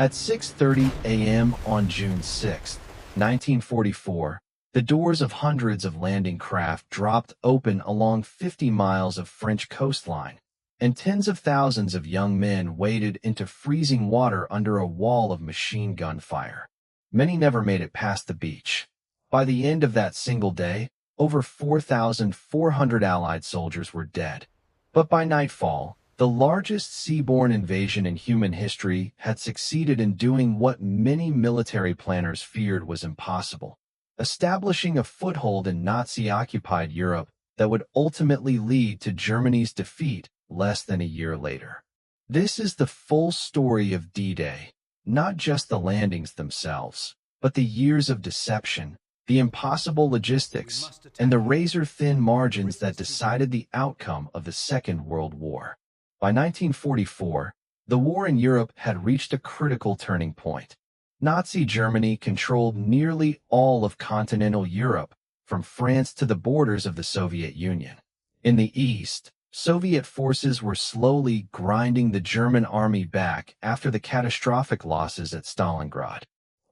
At 6:30 a.m. on June 6, 1944, the doors of hundreds of landing craft dropped open along 50 miles of French coastline, and tens of thousands of young men waded into freezing water under a wall of machine gun fire. Many never made it past the beach. By the end of that single day, over 4,400 Allied soldiers were dead. But by nightfall, the largest seaborne invasion in human history had succeeded in doing what many military planners feared was impossible: establishing a foothold in Nazi-occupied Europe that would ultimately lead to Germany's defeat less than a year later. This is the full story of D-Day, not just the landings themselves, but the years of deception, the impossible logistics, and the razor-thin margins that decided the outcome of the Second World War. By 1944, the war in Europe had reached a critical turning point. Nazi Germany controlled nearly all of continental Europe, from France to the borders of the Soviet Union. In the east, Soviet forces were slowly grinding the German army back after the catastrophic losses at Stalingrad.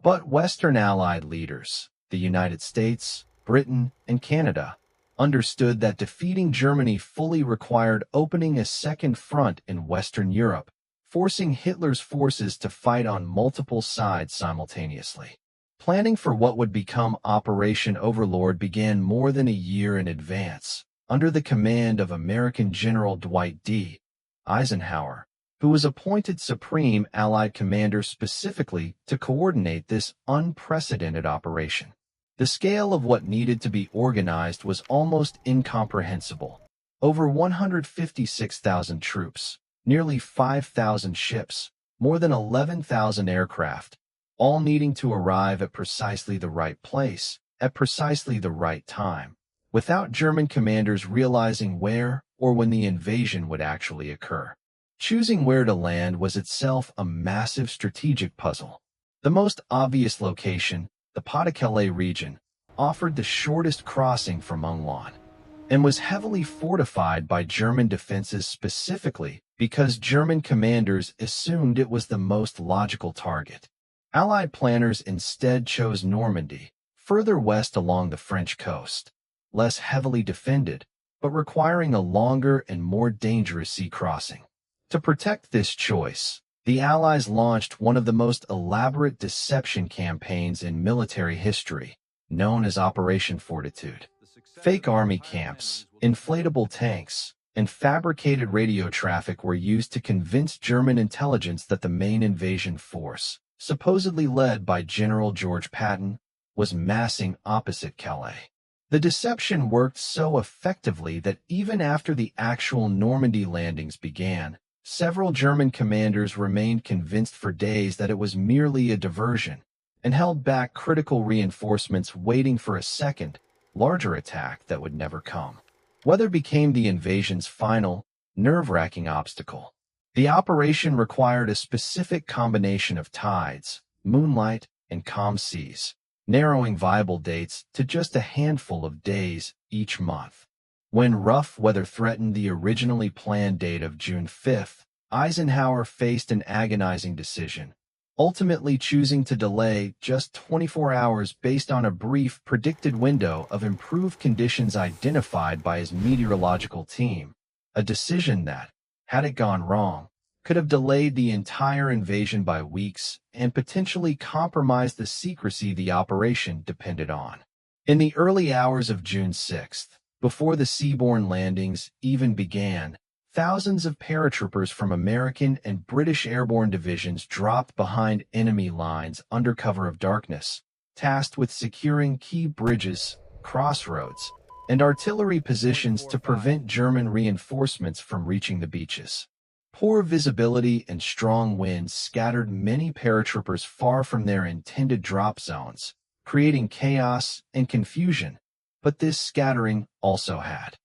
But Western Allied leaders, the United States, Britain, and Canada, understood that defeating Germany fully required opening a second front in Western Europe, forcing Hitler's forces to fight on multiple sides simultaneously. Planning for what would become Operation Overlord began more than a year in advance, under the command of American General Dwight D. Eisenhower, who was appointed Supreme Allied Commander specifically to coordinate this unprecedented operation. The scale of what needed to be organized was almost incomprehensible. Over 156,000 troops, nearly 5,000 ships, more than 11,000 aircraft, all needing to arrive at precisely the right place, at precisely the right time, without German commanders realizing where or when the invasion would actually occur. Choosing where to land was itself a massive strategic puzzle. The most obvious location, the Pas-de-Calais region, offered the shortest crossing from Mont and was heavily fortified by German defenses specifically because German commanders assumed it was the most logical target. Allied planners instead chose Normandy, further west along the French coast, less heavily defended, but requiring a longer and more dangerous sea crossing. To protect this choice, the Allies launched one of the most elaborate deception campaigns in military history, known as Operation Fortitude. Fake army camps, inflatable tanks, and fabricated radio traffic were used to convince German intelligence that the main invasion force, supposedly led by General George Patton, was massing opposite Calais. The deception worked so effectively that even after the actual Normandy landings began, several German commanders remained convinced for days that it was merely a diversion, and held back critical reinforcements waiting for a second, larger attack that would never come. Weather became the invasion's final, nerve-wracking obstacle. The operation required a specific combination of tides, moonlight, and calm seas, narrowing viable dates to just a handful of days each month. When rough weather threatened the originally planned date of June 5th, Eisenhower faced an agonizing decision, ultimately choosing to delay just 24 hours based on a brief predicted window of improved conditions identified by his meteorological team, a decision that, had it gone wrong, could have delayed the entire invasion by weeks and potentially compromised the secrecy the operation depended on. In the early hours of June 6th, before the seaborne landings even began, thousands of paratroopers from American and British airborne divisions dropped behind enemy lines under cover of darkness, tasked with securing key bridges, crossroads, and artillery positions to prevent German reinforcements from reaching the beaches. Poor visibility and strong winds scattered many paratroopers far from their intended drop zones, creating chaos and confusion. But this scattering also had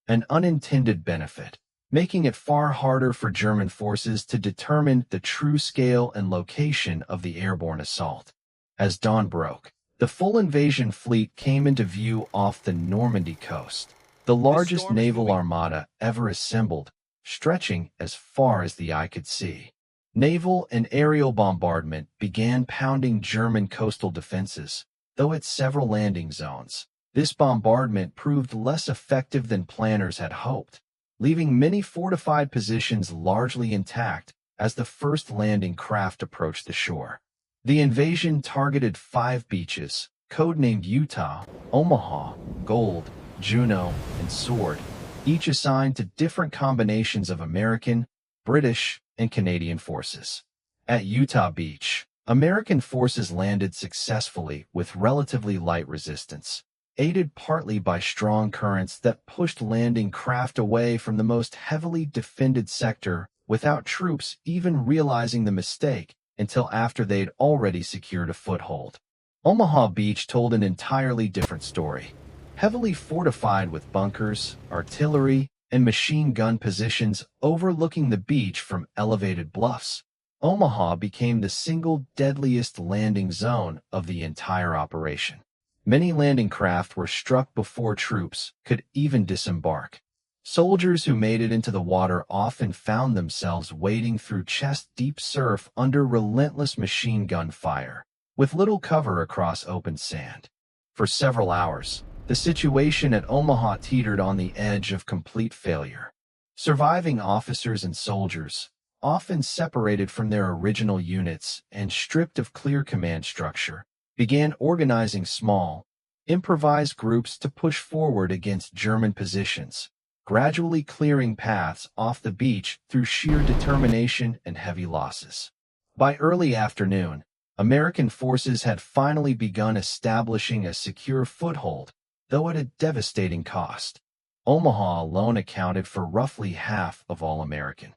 an unintended benefit, making it far harder for German forces to determine the true scale and location of the airborne assault. As dawn broke, the full invasion fleet came into view off the Normandy coast, the largest naval armada ever assembled, stretching as far as the eye could see. Naval and aerial bombardment began pounding German coastal defenses, though at several landing zones. This bombardment proved less effective than planners had hoped, leaving many fortified positions largely intact as the first landing craft approached the shore. The invasion targeted 5 beaches, codenamed Utah, Omaha, Gold, Juno, and Sword, each assigned to different combinations of American, British, and Canadian forces. At Utah Beach, American forces landed successfully with relatively light resistance, aided partly by strong currents that pushed landing craft away from the most heavily defended sector without troops even realizing the mistake until after they'd already secured a foothold. Omaha Beach told an entirely different story. Heavily fortified with bunkers, artillery, and machine gun positions overlooking the beach from elevated bluffs, Omaha became the single deadliest landing zone of the entire operation. Many landing craft were struck before troops could even disembark. Soldiers who made it into the water often found themselves wading through chest-deep surf under relentless machine gun fire, with little cover across open sand. For several hours, the situation at Omaha teetered on the edge of complete failure. Surviving officers and soldiers, often separated from their original units and stripped of clear command structure, began organizing small, improvised groups to push forward against German positions, gradually clearing paths off the beach through sheer determination and heavy losses. By early afternoon, American forces had finally begun establishing a secure foothold, though at a devastating cost. Omaha alone accounted for roughly half of all American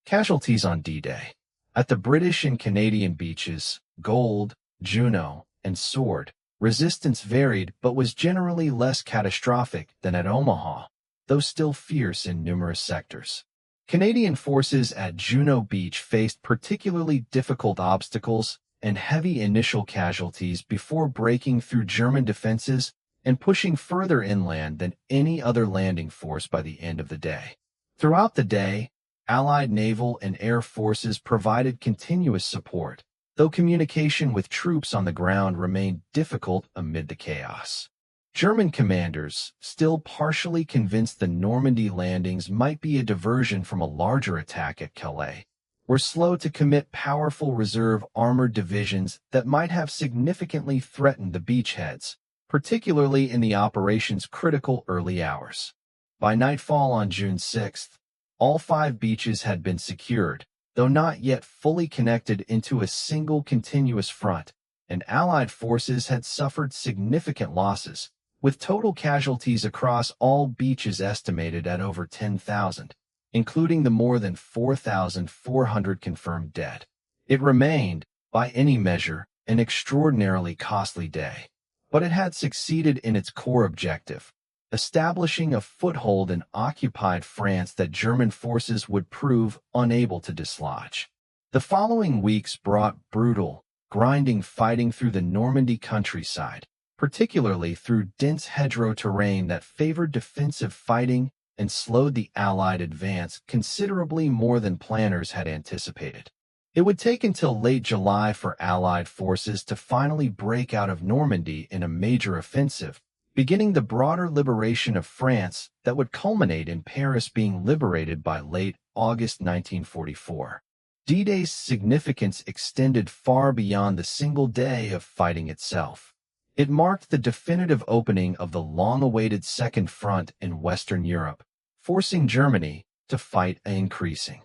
casualties on D-Day. At the British and Canadian beaches, Gold, Juno, and Sword, resistance varied but was generally less catastrophic than at Omaha, though still fierce in numerous sectors. Canadian forces at Juno Beach faced particularly difficult obstacles and heavy initial casualties before breaking through German defenses and pushing further inland than any other landing force by the end of the day. Throughout the day, Allied naval and air forces provided continuous support, though communication with troops on the ground remained difficult amid the chaos. German commanders, still partially convinced the Normandy landings might be a diversion from a larger attack at Calais, were slow to commit powerful reserve armored divisions that might have significantly threatened the beachheads, particularly in the operation's critical early hours. By nightfall on June 6th, all 5 beaches had been secured, though not yet fully connected into a single continuous front, and Allied forces had suffered significant losses, with total casualties across all beaches estimated at over 10,000, including the more than 4,400 confirmed dead. It remained, by any measure, an extraordinarily costly day, but it had succeeded in its core objective, establishing a foothold in occupied France that German forces would prove unable to dislodge. The following weeks brought brutal, grinding fighting through the Normandy countryside, particularly through dense hedgerow terrain that favored defensive fighting and slowed the Allied advance considerably more than planners had anticipated. It would take until late July for Allied forces to finally break out of Normandy in a major offensive, beginning the broader liberation of France that would culminate in Paris being liberated by late August 1944. D-Day's significance extended far beyond the single day of fighting itself. It marked the definitive opening of the long-awaited Second Front in Western Europe, forcing Germany to fight an increasing,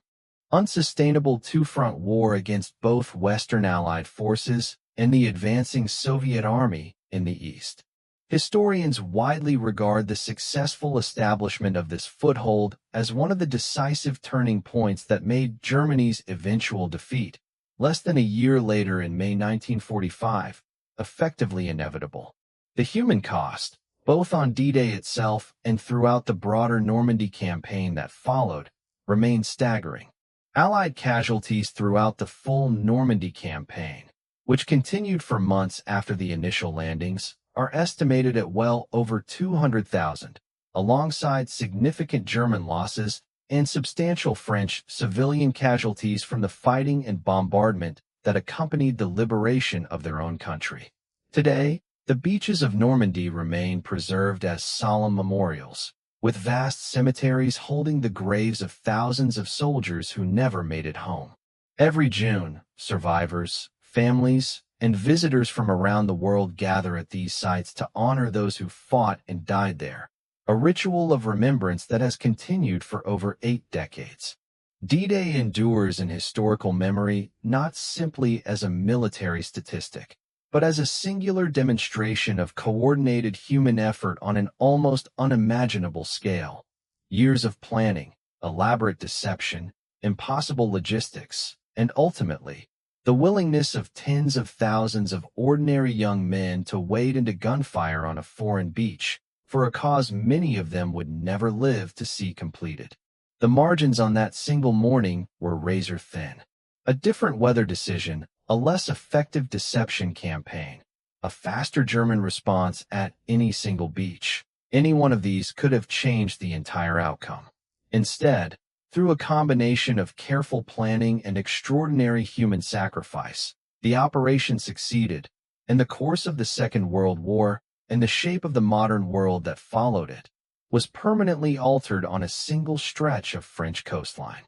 unsustainable two-front war against both Western Allied forces and the advancing Soviet Army in the East. Historians widely regard the successful establishment of this foothold as one of the decisive turning points that made Germany's eventual defeat, less than a year later in May 1945, effectively inevitable. The human cost, both on D-Day itself and throughout the broader Normandy campaign that followed, remained staggering. Allied casualties throughout the full Normandy campaign, which continued for months after the initial landings, are estimated at well over 200,000, alongside significant German losses and substantial French civilian casualties from the fighting and bombardment that accompanied the liberation of their own country. Today, the beaches of Normandy remain preserved as solemn memorials, with vast cemeteries holding the graves of thousands of soldiers who never made it home. Every June, survivors, families, and visitors from around the world gather at these sites to honor those who fought and died there, a ritual of remembrance that has continued for over 8 decades. D-Day endures in historical memory not simply as a military statistic, but as a singular demonstration of coordinated human effort on an almost unimaginable scale. Years of planning, elaborate deception, impossible logistics, and ultimately, the willingness of tens of thousands of ordinary young men to wade into gunfire on a foreign beach for a cause many of them would never live to see completed. The margins on that single morning were razor thin. A different weather decision, a less effective deception campaign, a faster German response at any single beach. Any one of these could have changed the entire outcome. Instead, through a combination of careful planning and extraordinary human sacrifice, the operation succeeded, and the course of the Second World War, and the shape of the modern world that followed it, was permanently altered on a single stretch of French coastline.